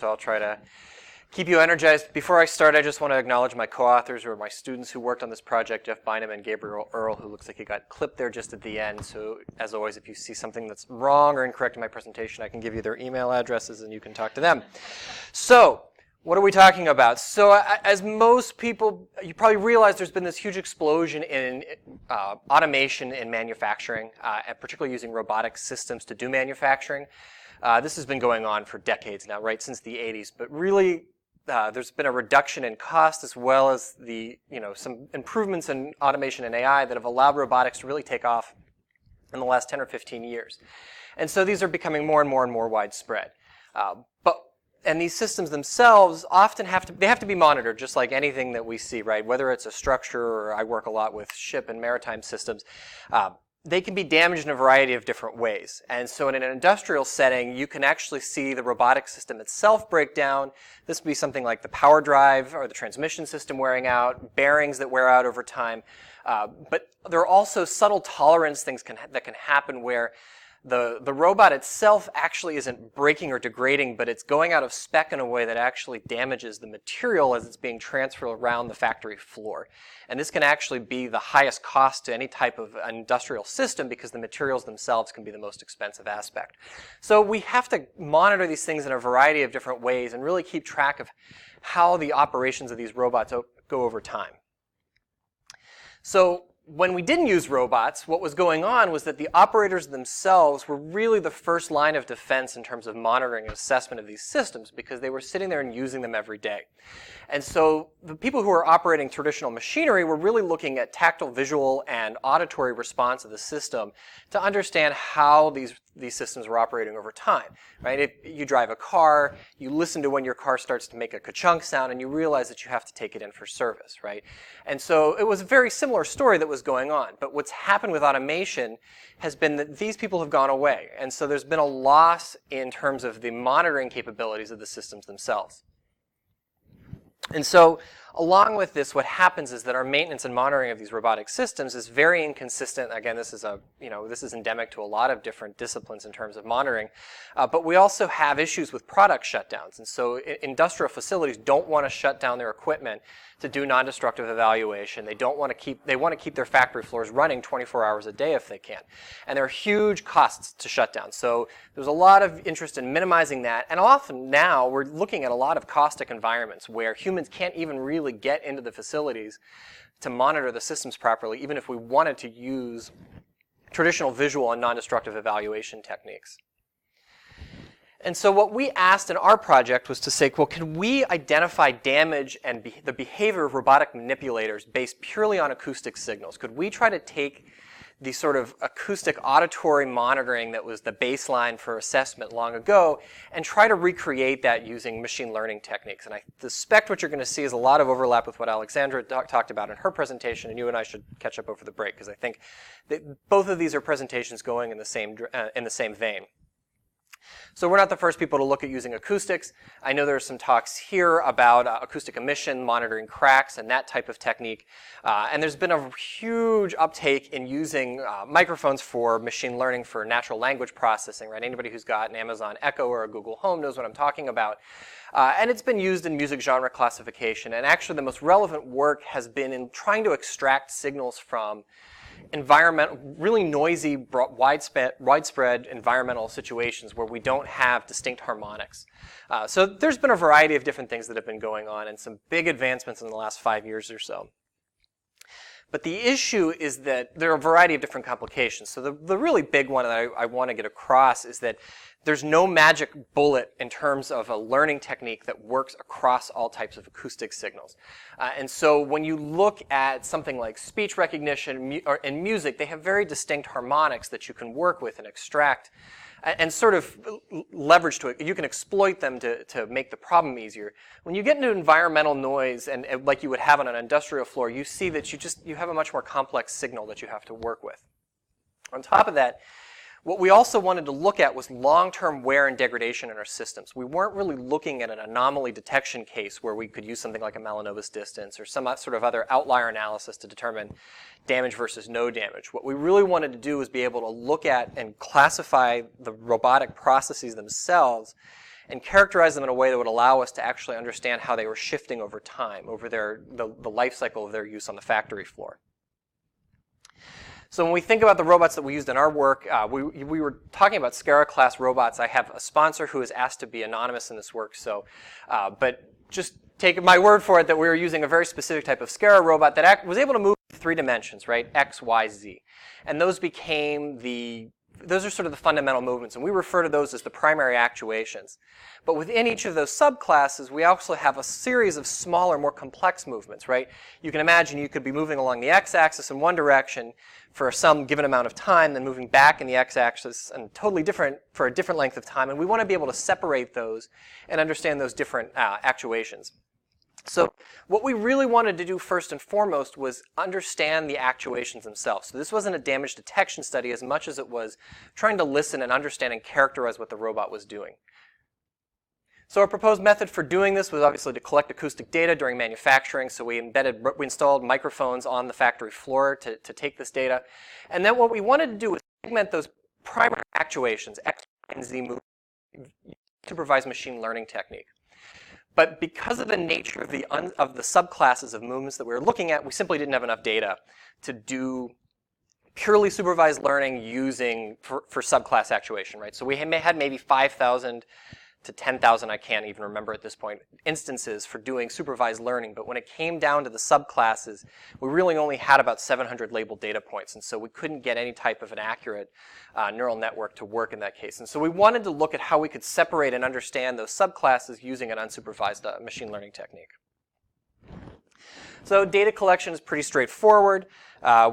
So I'll try to keep you energized. Before I start, I just want to acknowledge my co-authors or my students who worked on this project, Jeff Bynum and Gabriel Earl, who looks like he got clipped there just at the end. So as always, if you see something that's wrong or incorrect in my presentation, I can give you their email addresses and you can talk to them. So what are we talking about? So as most people, you probably realize there's been this huge explosion in automation in manufacturing, and particularly using robotic systems to do manufacturing. This has been going on for decades now, right, since the 80s. But really, there's been a reduction in cost as well as some improvements in automation and AI that have allowed robotics to really take off in the last 10 or 15 years. And so these are becoming more and more widespread. And these systems themselves often have to be monitored, just like anything that we see, right? Whether it's a structure, or I work a lot with ship and maritime systems, they can be damaged in a variety of different ways. And so in an industrial setting, you can actually see the robotic system itself break down. This would be something like the power drive or the transmission system wearing out, bearings that wear out over time. But there are also subtle tolerance things that can happen where the robot itself actually isn't breaking or degrading, but it's going out of spec in a way that actually damages the material as it's being transferred around the factory floor. And this can actually be the highest cost to any type of industrial system because the materials themselves can be the most expensive aspect. So we have to monitor these things in a variety of different ways and really keep track of how the operations of these robots go over time. So when we didn't use robots, what was going on was that the operators themselves were really the first line of defense in terms of monitoring and assessment of these systems because they were sitting there and using them every day. And so the people who were operating traditional machinery were really looking at tactile, visual, and auditory response of the system to understand how these systems were operating over time, right? If you drive a car, you listen to when your car starts to make a ka-chunk sound and you realize that you have to take it in for service, right? And so it was a very similar story that was going on. But what's happened with automation has been that these people have gone away. And so there's been a loss in terms of the monitoring capabilities of the systems themselves. And so along with this, what happens is that our maintenance and monitoring of these robotic systems is very inconsistent. Again, this is endemic to a lot of different disciplines in terms of monitoring. But we also have issues with product shutdowns. And so industrial facilities don't want to shut down their equipment to do non-destructive evaluation. They want to keep their factory floors running 24 hours a day if they can. And there are huge costs to shut down. So there's a lot of interest in minimizing that. And often now we're looking at a lot of caustic environments where humans can't even really get into the facilities to monitor the systems properly, even if we wanted to use traditional visual and non-destructive evaluation techniques. And so what we asked in our project was to say, well, can we identify damage and the behavior of robotic manipulators based purely on acoustic signals? Could we try to take the sort of acoustic auditory monitoring that was the baseline for assessment long ago and try to recreate that using machine learning techniques? And I suspect what you're going to see is a lot of overlap with what Alexandra talked about in her presentation, and you and I should catch up over the break because I think that both of these are presentations going in the same vein. So we're not the first people to look at using acoustics. I know there are some talks here about acoustic emission, monitoring cracks, and that type of technique. And there's been a huge uptake in using microphones for machine learning for natural language processing, right? Anybody who's got an Amazon Echo or a Google Home knows what I'm talking about. And it's been used in music genre classification. And actually the most relevant work has been in trying to extract signals from really noisy, widespread environmental situations where we don't have distinct harmonics. So there's been a variety of different things that have been going on and some big advancements in the last 5 years or so. But the issue is that there are a variety of different complications. So the really big one that I want to get across is that there's no magic bullet in terms of a learning technique that works across all types of acoustic signals. And so when you look at something like speech recognition and music, they have very distinct harmonics that you can work with and extract and sort of leverage to it. You can exploit them to make the problem easier. When you get into environmental noise, and like you would have on an industrial floor, you see that you have a much more complex signal that you have to work with. On top of that, what we also wanted to look at was long-term wear and degradation in our systems. We weren't really looking at an anomaly detection case where we could use something like a Mahalanobis distance or some sort of other outlier analysis to determine damage versus no damage. What we really wanted to do was be able to look at and classify the robotic processes themselves and characterize them in a way that would allow us to actually understand how they were shifting over time, over the life cycle of their use on the factory floor. So when we think about the robots that we used in our work, we were talking about Scara class robots. I have a sponsor who has asked to be anonymous in this work, so, but just take my word for it that we were using a very specific type of Scara robot that was able to move in 3 dimensions, right? X, Y, Z. And those became those are sort of the fundamental movements, and we refer to those as the primary actuations. But within each of those subclasses, we also have a series of smaller, more complex movements, right? You can imagine you could be moving along the x-axis in one direction for some given amount of time, then moving back in the x-axis and totally different for a different length of time, and we want to be able to separate those and understand those different actuations. So what we really wanted to do first and foremost was understand the actuations themselves. So this wasn't a damage detection study as much as it was trying to listen and understand and characterize what the robot was doing. So our proposed method for doing this was obviously to collect acoustic data during manufacturing. So we installed microphones on the factory floor to take this data. And then what we wanted to do was segment those primary actuations, X, Y, and Z movements, supervised machine learning technique. But because of the nature of the subclasses of movements that we were looking at, we simply didn't have enough data to do purely supervised learning using for subclass actuation, right? So we had maybe 5,000 to 10,000, I can't even remember at this point, instances for doing supervised learning. But when it came down to the subclasses, we really only had about 700 labeled data points. And so we couldn't get any type of an accurate neural network to work in that case. And so we wanted to look at how we could separate and understand those subclasses using an unsupervised machine learning technique. So data collection is pretty straightforward.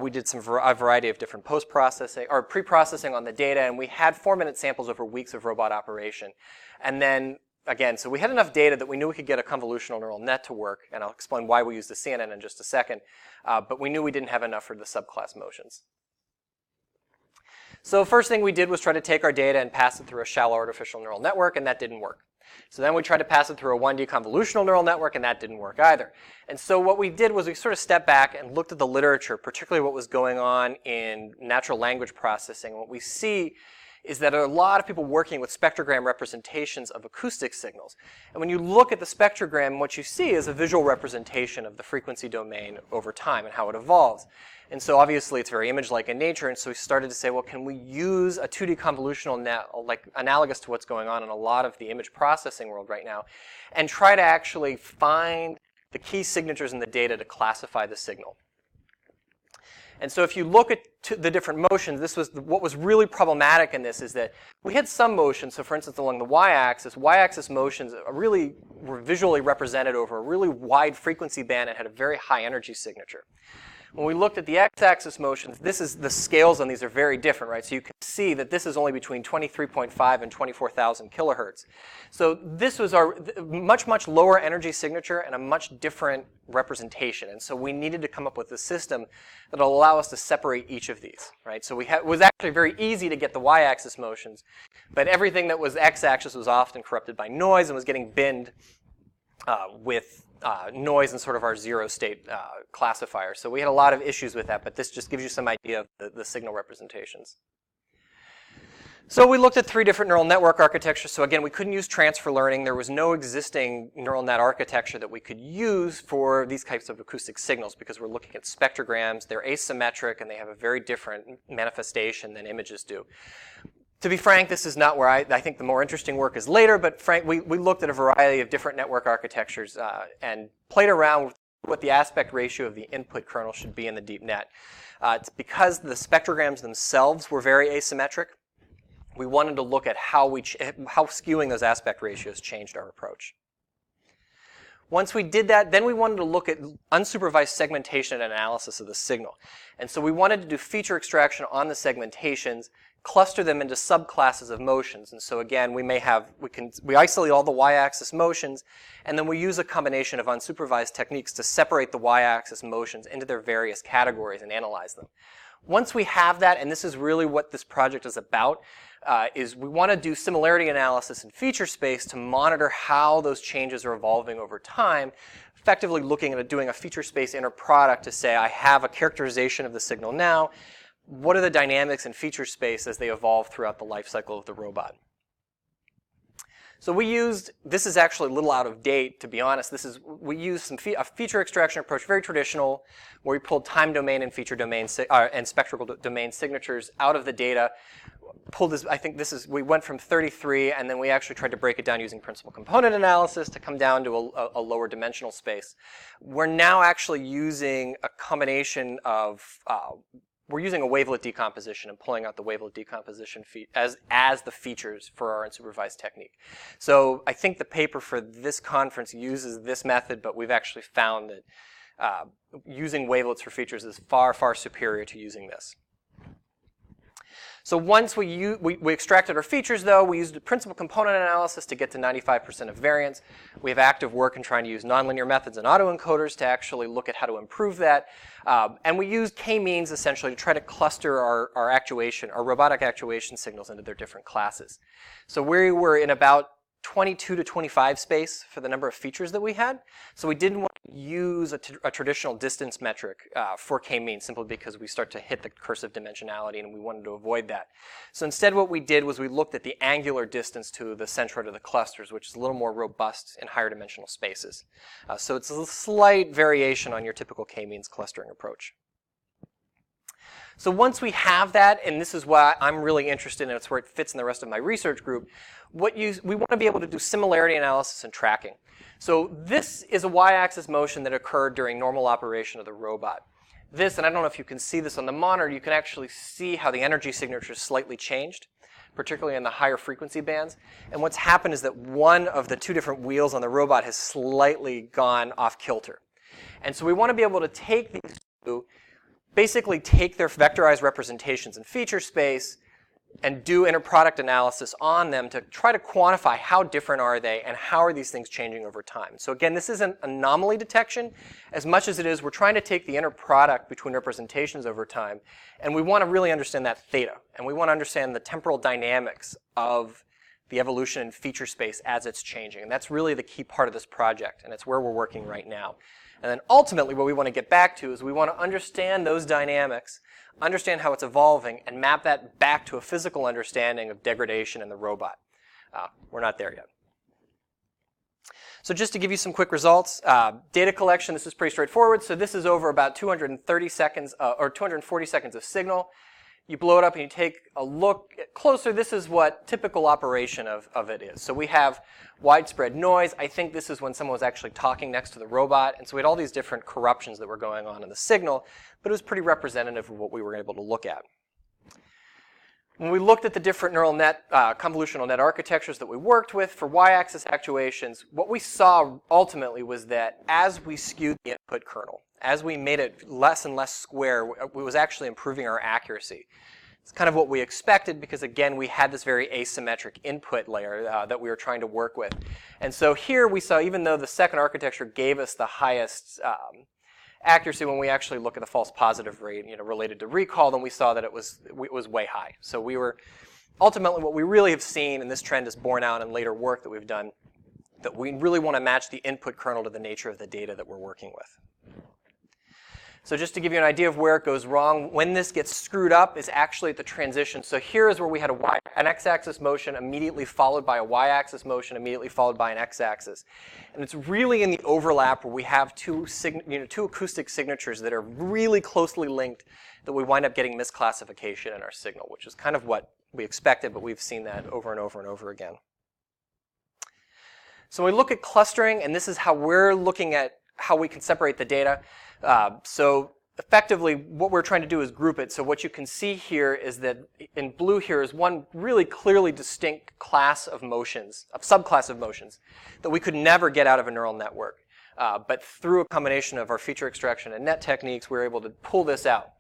We did a variety of different post-processing or pre-processing on the data, and we had 4-minute samples over weeks of robot operation. And then, again, so we had enough data that we knew we could get a convolutional neural net to work, and I'll explain why we used the CNN in just a second, but we knew we didn't have enough for the subclass motions. So first thing we did was try to take our data and pass it through a shallow artificial neural network, and that didn't work. So then we tried to pass it through a 1D convolutional neural network, and that didn't work either. And so what we did was we sort of stepped back and looked at the literature, particularly what was going on in natural language processing. And what we see is that there are a lot of people working with spectrogram representations of acoustic signals. And when you look at the spectrogram, what you see is a visual representation of the frequency domain over time and how it evolves. And so obviously it's very image-like in nature, and so we started to say, well, can we use a 2D convolutional net, like analogous to what's going on in a lot of the image processing world right now, and try to actually find the key signatures in the data to classify the signal. And so if you look at the different motions, this was what was really problematic in this is that we had some motions. So for instance, along the y-axis motions really were visually represented over a really wide frequency band and had a very high energy signature. When we looked at the x-axis motions, the scales on these are very different, right? So you can see that this is only between 23.5 and 24,000 kilohertz. So this was our much, much lower energy signature and a much different representation. And so we needed to come up with a system that will allow us to separate each of these, right? So it was actually very easy to get the y-axis motions, but everything that was x-axis was often corrupted by noise and was getting binned with noise and sort of our zero state classifier. So we had a lot of issues with that, but this just gives you some idea of the signal representations. So we looked at 3 different neural network architectures. So again, we couldn't use transfer learning. There was no existing neural net architecture that we could use for these types of acoustic signals because we're looking at spectrograms. They're asymmetric and they have a very different manifestation than images do. To be frank, this is not where I think the more interesting work is later, but we looked at a variety of different network architectures and played around with what the aspect ratio of the input kernel should be in the deep net. It's because the spectrograms themselves were very asymmetric. We wanted to look at how skewing those aspect ratios changed our approach. Once we did that, then we wanted to look at unsupervised segmentation and analysis of the signal. And so we wanted to do feature extraction on the segmentations, cluster them into subclasses of motions. And so again, we isolate all the y-axis motions, and then we use a combination of unsupervised techniques to separate the y-axis motions into their various categories and analyze them. Once we have that, and this is really what this project is about, is we want to do similarity analysis in feature space to monitor how those changes are evolving over time, effectively looking at doing a feature space inner product to say, I have a characterization of the signal now. What are the dynamics in feature space as they evolve throughout the life cycle of the robot? So this is actually a little out of date, to be honest. We used a feature extraction approach, very traditional, where we pulled time domain and feature domain and spectral domain signatures out of the data. We went from 33, and then we actually tried to break it down using principal component analysis to come down to a lower dimensional space. We're now actually using a combination of we're using a wavelet decomposition and pulling out the wavelet decomposition as the features for our unsupervised technique. So I think the paper for this conference uses this method, but we've actually found that using wavelets for features is far, far superior to using this. So once we extracted our features, though, we used a principal component analysis to get to 95% of variance. We have active work in trying to use nonlinear methods and autoencoders to actually look at how to improve that. And we used k-means, essentially, to try to cluster our robotic actuation signals into their different classes. So we were in about 22 to 25 space for the number of features that we had. So we didn't want to use a traditional distance metric for k-means, simply because we start to hit the cursive dimensionality, and we wanted to avoid that. So instead what we did was we looked at the angular distance to the centroid of the clusters, which is a little more robust in higher dimensional spaces. So it's a slight variation on your typical k-means clustering approach. So once we have that, and this is why I'm really interested in it, it's where it fits in the rest of my research group, we want to be able to do similarity analysis and tracking. So this is a y-axis motion that occurred during normal operation of the robot. This, and I don't know if you can see this on the monitor, you can actually see how the energy signature is slightly changed, particularly in the higher frequency bands. And what's happened is that one of the two different wheels on the robot has slightly gone off kilter. And so we want to be able to take these two, basically take their vectorized representations in feature space and do inner product analysis on them to try to quantify how different are they and how are these things changing over time. So again, this isn't anomaly detection as much as it is we're trying to take the inner product between representations over time, and we want to really understand that theta, and we want to understand the temporal dynamics of the evolution in feature space as it's changing. And that's really the key part of this project, and it's where we're working right now. And then ultimately what we want to get back to is we want to understand those dynamics, understand how it's evolving, and map that back to a physical understanding of degradation in the robot. We're not there yet. So just to give you some quick results, data collection, this is pretty straightforward. So this is over about 230 seconds or 240 seconds of signal. You blow it up and you take a look closer. This is what typical operation of it is. So we have widespread noise. I think this is when someone was actually talking next to the robot. And so we had all these different corruptions that were going on in the signal, but it was pretty representative of what we were able to look at. When we looked at the different neural net, convolutional net architectures that we worked with for y-axis actuations, what we saw ultimately was that as we skewed the input kernel, as we made it less and less square, it was actually improving our accuracy. It's kind of what we expected because, again, we had this very asymmetric input layer that we were trying to work with. And so here we saw, even though the second architecture gave us the highest accuracy, when we actually look at the false positive rate, related to recall, then we saw that it was way high. So we were ultimately, what we really have seen, and this trend is borne out in later work that we've done, that we really want to match the input kernel to the nature of the data that we're working with. So just to give you an idea of where it goes wrong, when this gets screwed up is actually at the transition. So here is where we had an x-axis motion immediately followed by a y-axis motion immediately followed by an x-axis. And it's really in the overlap where we have two acoustic signatures that are really closely linked that we wind up getting misclassification in our signal, which is kind of what we expected, but we've seen that over and over and over again. So when we look at clustering, and this is how we're looking at how we can separate the data. So effectively, what we're trying to do is group it. So what you can see here is that in blue here is one really clearly distinct class of motions, a subclass of motions, that we could never get out of a neural network. But through a combination of our feature extraction and net techniques, we were able to pull this out.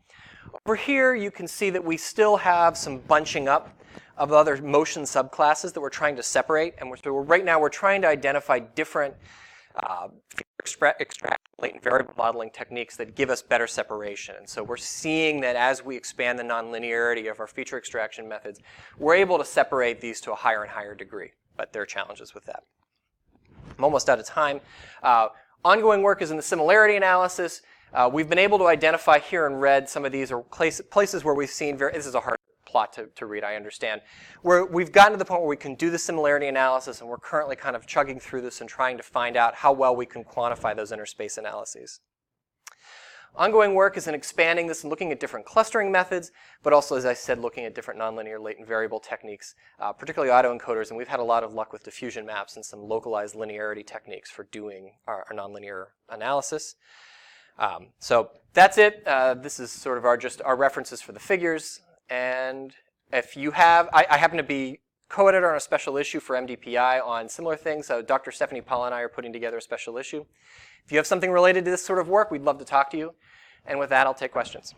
Over here, you can see that we still have some bunching up of other motion subclasses that we're trying to separate. And right now, we're trying to identify different extract latent variable modeling techniques that give us better separation. And so we're seeing that as we expand the nonlinearity of our feature extraction methods, we're able to separate these to a higher and higher degree. But there are challenges with that. I'm almost out of time. Ongoing work is in the similarity analysis. We've been able to identify here in red some of these are places where we've seen, this is a hard plot to read, I understand. We've gotten to the point where we can do the similarity analysis, and we're currently kind of chugging through this and trying to find out how well we can quantify those interspace analyses. Ongoing work is in expanding this and looking at different clustering methods, but also, as I said, looking at different nonlinear latent variable techniques, particularly autoencoders, and we've had a lot of luck with diffusion maps and some localized linearity techniques for doing our nonlinear analysis. So that's it. This is sort of our references for the figures. And if you have, I happen to be co-editor on a special issue for MDPI on similar things. So Dr. Stephanie Paul and I are putting together a special issue. If you have something related to this sort of work, we'd love to talk to you. And with that, I'll take questions.